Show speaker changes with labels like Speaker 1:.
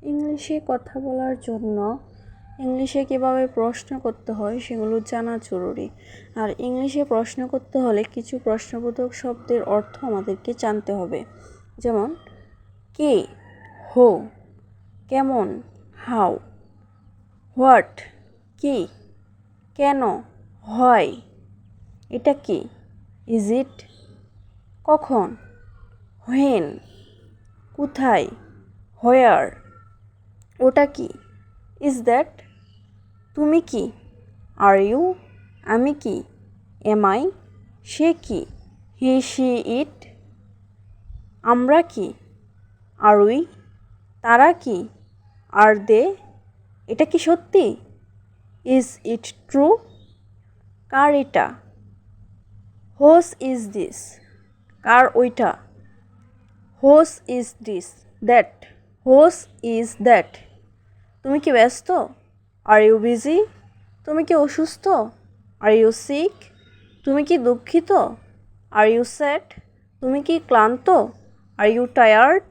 Speaker 1: ইংলিশে কথা বলার জন্য ইংলিশে কীভাবে প্রশ্ন করতে হয় সেগুলো জানা জরুরি। আর ইংলিশে প্রশ্ন করতে হলে কিছু প্রশ্নবোধক শব্দের অর্থ আমাদেরকে জানতে হবে। যেমন কে, হো, কেমন, হাউ, হোয়াট, কি, কেন, হয়, এটা কি, ইজ ইট, কখন, হোয়েন, কোথায়, হোয়ার, ওটা কি, ইজ দ্যাট, তুমি কি, আর ইউ, আমি কি, এম আই, সে কি, হি শি ইট, আমরা কি, আর উই, তারা কি, আর দে, এটা কি সত্যি, ইজ ইট ট্রু, কার এটা, হোস ইজ দিস, কার ওইটা, whose is this, that, whose is that, তুমি কি ব্যস্ত, আর ইউ বিজি, তুমি কি অসুস্থ, আর ইউ সিক, তুমি কি দুঃখিত, আর ইউ স্যাড, তুমি কি ক্লান্ত, আর ইউ টায়ার্ড।